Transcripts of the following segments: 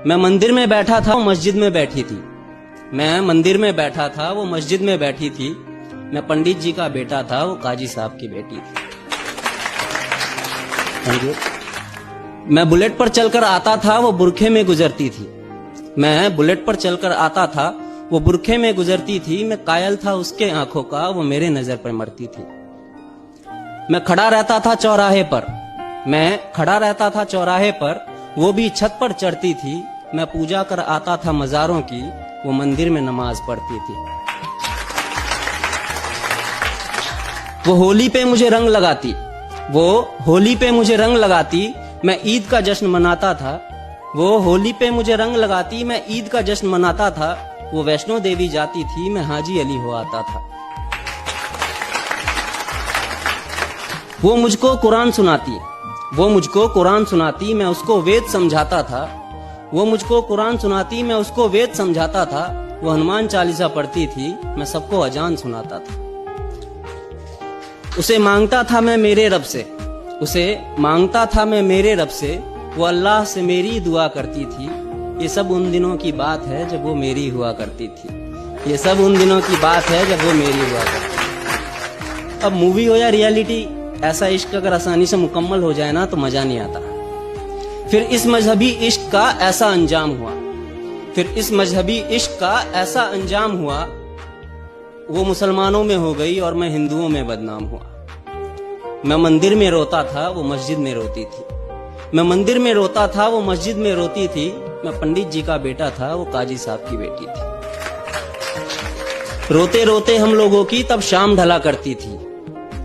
मैं मंदिर में बैठा था, वो मस्जिद में बैठी थी। मैं मंदिर में बैठा था, वो मस्जिद में बैठी थी। मैं पंडित जी का बेटा था, वो काजी साहब की बेटी थी। Thank you. मैं बुलेट पर चलकर आता था, वो बुरखे में गुजरती थी। मैं बुलेट पर चलकर आता था, वो बुरखे में गुजरती थी। मैं कायल था उसके आंखों का, वो मेरे नजर पर मरती थी। मैं खड़ा रहता था चौराहे पर, मैं खड़ा रहता था चौराहे पर, वो भी छत पर चढ़ती थी। मैं पूजा कर आता था मजारों की, वो मंदिर में नमाज पढ़ती थी। वो होली पे मुझे रंग लगाती, वो होली पे मुझे रंग लगाती। मैं ईद का जश्न मनाता था, वो होली पे मुझे रंग लगाती। मैं ईद का जश्न मनाता था। वो वैष्णो देवी जाती थी, मैं हाजी अली हो आता था। वो मुझको कुरान सुनाती, वो मुझको कुरान सुनाती। मैं उसको वेद समझाता था। वो मुझको कुरान सुनाती, मैं उसको वेद समझाता था। वो हनुमान चालीसा पढ़ती थी, मैं सबको अजान सुनाता था। उसे मांगता था मैं मेरे रब से, उसे मांगता था मैं मेरे रब से। वो अल्लाह से मेरी दुआ करती थी। ये सब उन दिनों की बात है जब वो मेरी हुआ करती थी। ये सब उन दिनों की बात है जब वो मेरी हुआ करती थी। अब मूवी हो या रियलिटी, ऐसा इश्क अगर आसानी से मुकम्मल हो जाए ना तो मजा नहीं आता। फिर इस मजहबी इश्क का ऐसा अंजाम हुआ, फिर इस मजहबी इश्क का ऐसा अंजाम हुआ। वो मुसलमानों में हो गई और मैं हिंदुओं में बदनाम हुआ। मैं मंदिर में रोता था, वो मस्जिद में रोती थी। मैं मंदिर में रोता था, वो मस्जिद में रोती थी। मैं पंडित जी का बेटा था, वो काजी साहब की बेटी थी। रोते रोते हम लोगों की तब शाम ढला करती थी,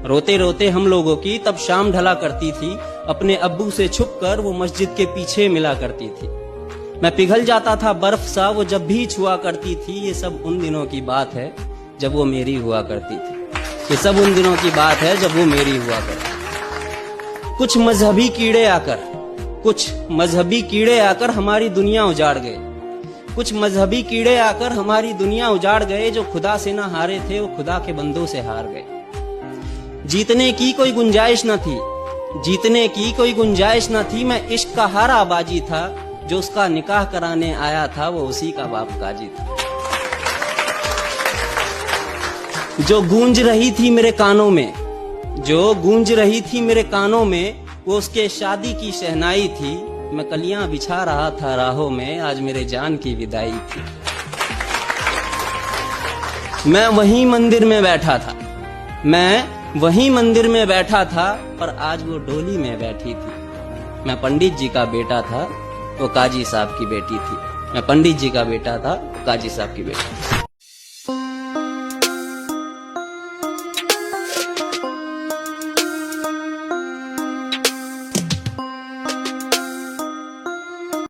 रोते रोते हम लोगों की तब शाम ढला करती थी। अपने अब्बू से छुपकर वो मस्जिद के पीछे मिला करती थी। मैं पिघल जाता था बर्फ सा, वो जब भी छुआ करती थी। ये सब उन दिनों की बात है जब वो मेरी हुआ करती थी। ये सब उन दिनों की बात है जब वो मेरी हुआ करती थी। कुछ मजहबी कीड़े आकर, कुछ मजहबी कीड़े आकर हमारी दुनिया उजाड़ गए। कुछ मजहबी कीड़े आकर हमारी दुनिया उजाड़ गए। जो खुदा से ना हारे थे, वो खुदा के बंदों से हार गए। जीतने की कोई गुंजाइश न थी, जीतने की कोई गुंजाइश न थी। मैं इश्क का हारा बाजी था, जो उसका निकाह कराने आया था, वो उसी का बाप काजी था। जो गूंज रही थी मेरे कानों में, जो गूंज रही थी मेरे कानों में, वो उसके शादी की शहनाई थी। मैं कलियां बिछा रहा था राहों में, आज मेरे जान की विदाई थी। मैं वहीं मंदिर में बैठा था, मैं वहीं मंदिर में बैठा था, पर आज वो डोली में बैठी थी। मैं पंडित जी का बेटा था, वो काजी साहब की बेटी थी। मैं पंडित जी का बेटा था, वो काजी साहब की बेटी थी।